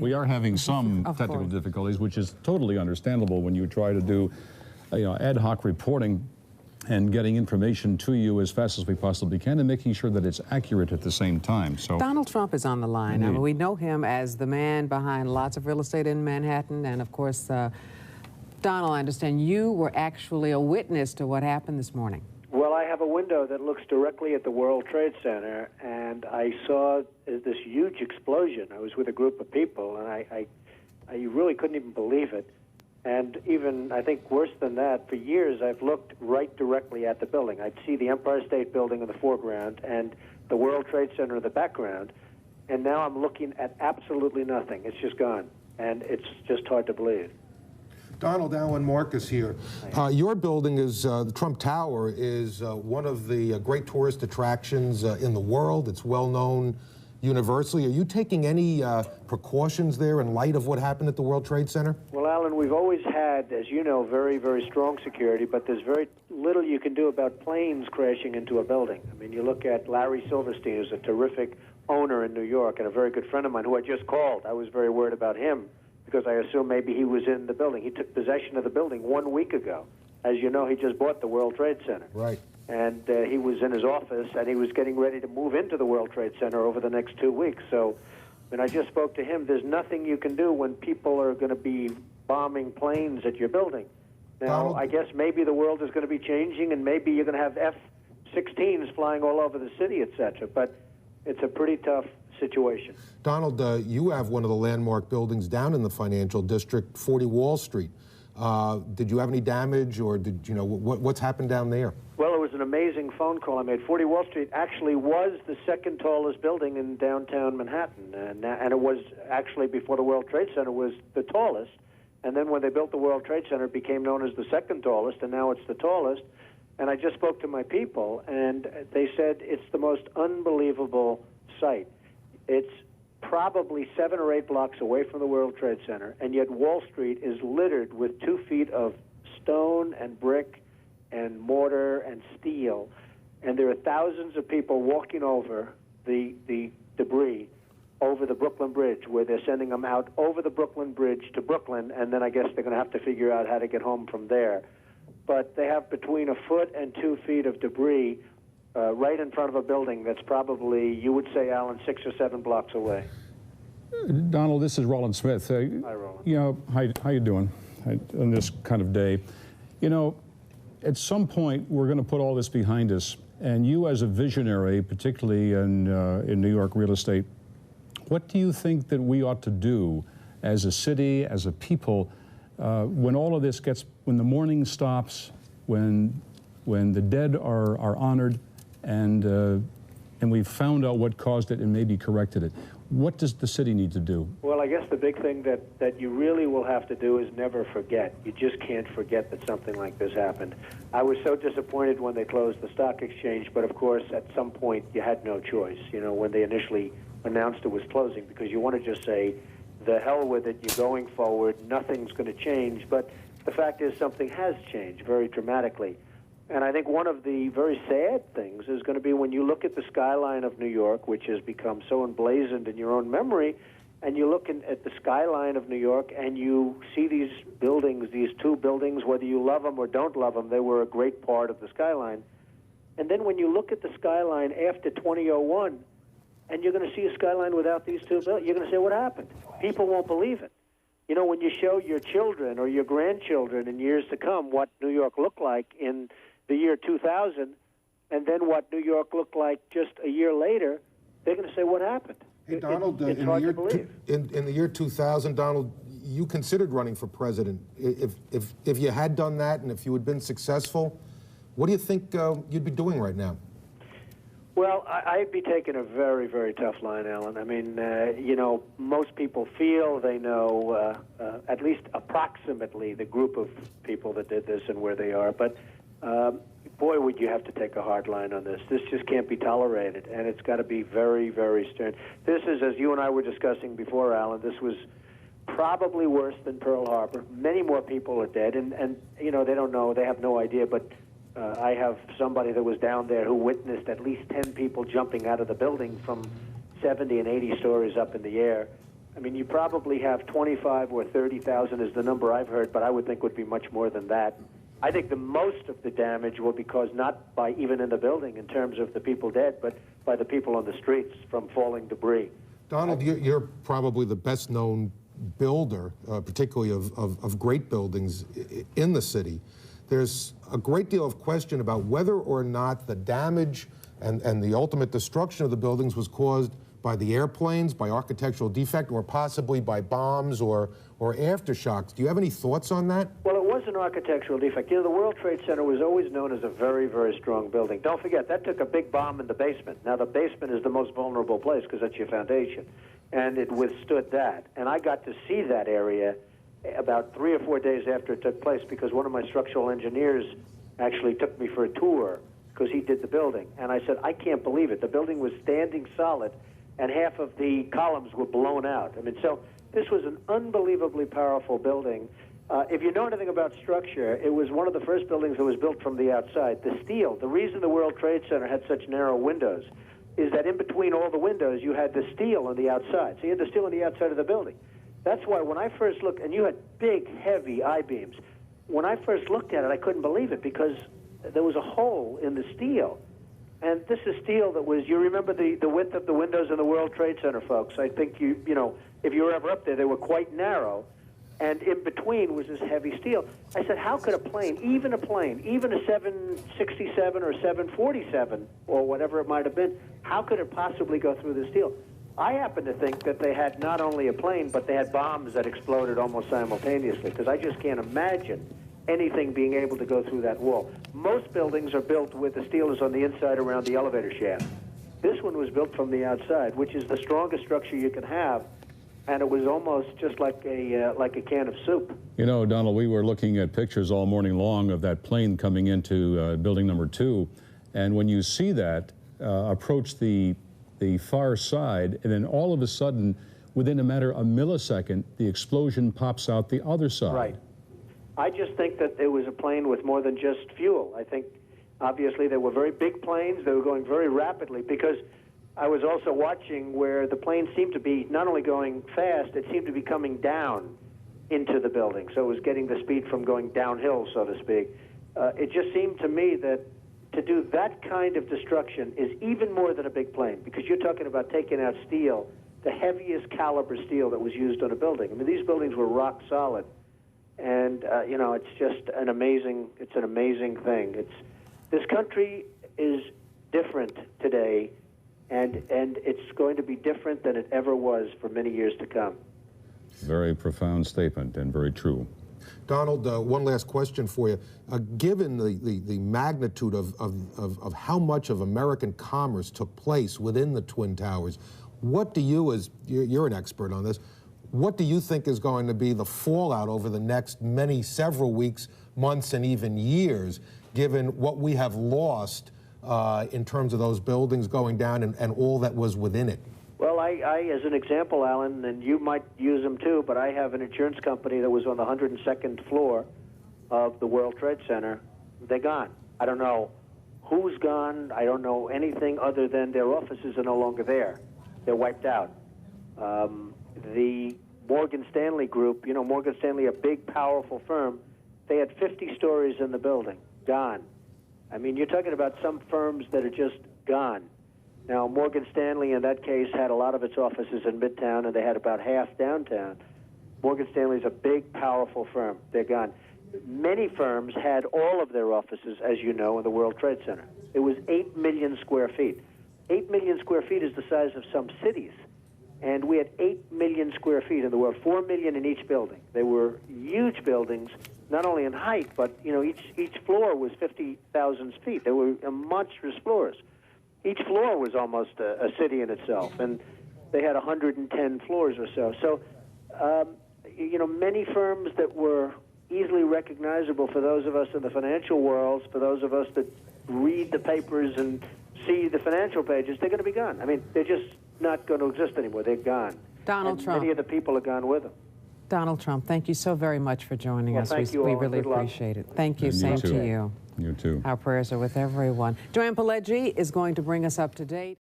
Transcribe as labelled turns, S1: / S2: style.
S1: We are having some technical difficulties, which is totally understandable when you try to do ad hoc reporting and getting information to you as fast as we possibly can and making sure that it's accurate at the same time. So
S2: Donald Trump is on the line. I mean, we know him as the man behind lots of real estate in Manhattan, and of course, Donald, I understand you were actually a witness to what happened this morning.
S3: Well, I have a window that looks directly at the World Trade Center, and I saw this huge explosion. I was with a group of people, and I really couldn't even believe it. And even, I think, worse than that, for years I've looked right directly at the building. I'd see the Empire State Building in the foreground and the World Trade Center in the background, and now I'm looking at absolutely nothing. It's just gone, and it's just hard to believe.
S4: Donald, Alan Marcus here. Your building is, the Trump Tower, is one of the great tourist attractions in the world. It's well known universally. Are you taking any precautions there in light of what happened at the World Trade Center? Well,
S3: Alan, we've always had, as you know, very, very strong security, but there's very little you can do about planes crashing into a building. I mean, you look at Larry Silverstein, who's a terrific owner in New York and a very good friend of mine who I just called. I was very worried about him because I assumed maybe he was in the building. He took possession of the building 1 week ago. As you know, he just bought the World Trade Center.
S4: Right.
S3: And he was in his office, and he was getting ready to move into the World Trade Center over the next 2 weeks. So when I just spoke to him, there's nothing you can do when people are going to be bombing planes at your building. Now, Donald, I guess maybe the world is going to be changing, and maybe you're going to have F-16s flying all over the city, etc. But it's a pretty tough situation.
S4: Donald, you have one of the landmark buildings down in the financial district, 40 Wall Street. Did you have any damage, or did you know what's happened down there?
S3: Well, it was an amazing phone call I made. 40 Wall Street actually was the second tallest building in downtown Manhattan, and it was actually, before the World Trade Center, was the tallest. And then when they built the World Trade Center, it became known as the second tallest, and now it's the tallest. And I just spoke to my people, and they said it's the most unbelievable sight. It's probably 7 or 8 blocks away from the World Trade Center, and yet Wall Street is littered with 2 feet of stone and brick and mortar and steel, and there are thousands of people walking over the debris over the Brooklyn Bridge, where they're sending them out over the Brooklyn Bridge to Brooklyn, and then I guess they're going to have to figure out how to get home from there. But they have between 1 foot and 2 feet of debris right in front of a building that's probably, you would say, Alan, 6 or 7 blocks away.
S1: Donald, this is Roland Smith.
S3: Hi, Roland.
S1: You know, how you doing on this kind of day? You know, at some point, we're going to put all this behind us. And you, as a visionary, particularly in New York real estate, what do you think that we ought to do as a city, as a people, when all of this gets, when the mourning stops, when the dead are honored, and we've found out what caused it and maybe corrected it? What does the city need to do?
S3: Well, I guess the big thing that you really will have to do is never forget. You just can't forget that something like this happened. I was so disappointed when they closed the stock exchange, but of course, at some point, you had no choice, you know, when they initially announced it was closing, because you want to just say, the hell with it, you're going forward, nothing's going to change. But the fact is, something has changed very dramatically. And I think one of the very sad things is going to be when you look at the skyline of New York, which has become so emblazoned in your own memory, and you look at the skyline of New York and you see these buildings, these 2 buildings, whether you love them or don't love them, they were a great part of the skyline. And then when you look at the skyline after 2001, and you're going to see a skyline without these 2 buildings, you're going to say, what happened? People won't believe it. You know, when you show your children or your grandchildren in years to come what New York looked like in the year 2000, and then what New York looked like just a year later, they're going to say, what happened?
S4: Hey, Donald,
S3: it's hard to believe.
S4: In the year 2000, Donald, you considered running for president. If you had done that and if you had been successful, what do you think you'd be doing right now?
S3: Well, I'd be taking a very, very tough line, Alan. I mean, you know, most people feel they know at least approximately the group of people that did this and where they are. But, boy, would you have to take a hard line on this. This just can't be tolerated, and it's got to be very, very stern. This is, as you and I were discussing before, Alan, this was probably worse than Pearl Harbor. Many more people are dead, and you know, they don't know, they have no idea, but I have somebody that was down there who witnessed at least 10 people jumping out of the building from 70 and 80 stories up in the air. I mean, you probably have 25 or 30,000 is the number I've heard, but I would think would be much more than that. I think the most of the damage will be caused not by even in the building in terms of the people dead, but by the people on the streets from falling debris.
S4: Donald, you're probably the best known builder, particularly of great buildings in the city. There's a great deal of question about whether or not the damage and the ultimate destruction of the buildings was caused by the airplanes, by architectural defect, or possibly by bombs or aftershocks. Do you have any thoughts on that?
S3: Well, it was an architectural defect. You know, the World Trade Center was always known as a very, very strong building. Don't forget, that took a big bomb in the basement. Now, the basement is the most vulnerable place because that's your foundation, and it withstood that. And I got to see that area about 3 or 4 days after it took place because one of my structural engineers actually took me for a tour because he did the building. And I said, I can't believe it. The building was standing solid, and half of the columns were blown out. I mean, so this was an unbelievably powerful building. If you know anything about structure, it was one of the first buildings that was built from the outside. The steel, the reason the World Trade Center had such narrow windows is that in between all the windows, you had the steel on the outside. So you had the steel on the outside of the building. That's why when I first looked, and you had big, heavy I-beams, when I first looked at it, I couldn't believe it because there was a hole in the steel. And this is steel that was, you remember the width of the windows in the World Trade Center, folks. I think you know, if you were ever up there, they were quite narrow. And in between was this heavy steel. I said, how could a plane, even a 767 or 747 or whatever it might have been, how could it possibly go through the steel? I happen to think that they had not only a plane, but they had bombs that exploded almost simultaneously, because I just can't imagine anything being able to go through that wall. Most buildings are built with the steel is on the inside around the elevator shaft. This one was built from the outside, which is the strongest structure you can have, and it was almost just like a can of soup.
S1: You know, Donald, we were looking at pictures all morning long of that plane coming into building number 2, and when you see that approach the far side, and then all of a sudden, within a matter of a millisecond, the explosion pops out the other side.
S3: Right. I just think that it was a plane with more than just fuel. I think, obviously, they were very big planes. They were going very rapidly, because I was also watching where the plane seemed to be not only going fast, it seemed to be coming down into the building. So it was getting the speed from going downhill, so to speak. It just seemed to me that to do that kind of destruction is even more than a big plane, because you're talking about taking out steel, the heaviest caliber steel that was used on a building. I mean, these buildings were rock solid. And, you know, it's just an amazing thing. This country is different today, and it's going to be different than it ever was for many years to come.
S1: Very profound statement and very true.
S4: Donald, one last question for you. Given the magnitude of how much of American commerce took place within the Twin Towers, what do you, as you're an expert on this, what do you think is going to be the fallout over the next several weeks, months, and even years, given what we have lost in terms of those buildings going down and all that was within it?
S3: Well, I, as an example, Alan, and you might use them too, but I have an insurance company that was on the 102nd floor of the World Trade Center. They're gone. I don't know who's gone. I don't know anything other than their offices are no longer there. They're wiped out. The Morgan Stanley Group, you know, Morgan Stanley, a big, powerful firm, they had 50 stories in the building, gone. I mean, you're talking about some firms that are just gone. Now, Morgan Stanley, in that case, had a lot of its offices in Midtown, and they had about half downtown. Morgan Stanley's a big, powerful firm. They're gone. Many firms had all of their offices, as you know, in the World Trade Center. It was 8 million square feet. 8 million square feet is the size of some cities. And we had 8 million square feet in the world, 4 million in each building. They were huge buildings, not only in height, but, you know, each floor was 50,000 feet. They were monstrous floors. Each floor was almost a city in itself, and they had 110 floors or so. So, you know, many firms that were easily recognizable for those of us in the financial worlds, for those of us that read the papers and see the financial pages, they're going to be gone. I mean, they're just not going to exist anymore. They're gone.
S2: Donald Trump.
S3: Many of the people are gone with them.
S2: Donald Trump, thank you so very much for joining us.
S3: Thank you all.
S2: We really
S3: Good luck.
S2: appreciate it. Thank you.
S1: And
S2: Same
S1: you too.
S2: to you.
S1: You too.
S2: Our prayers are with everyone. Joanne Pileggi is going to bring us up to date.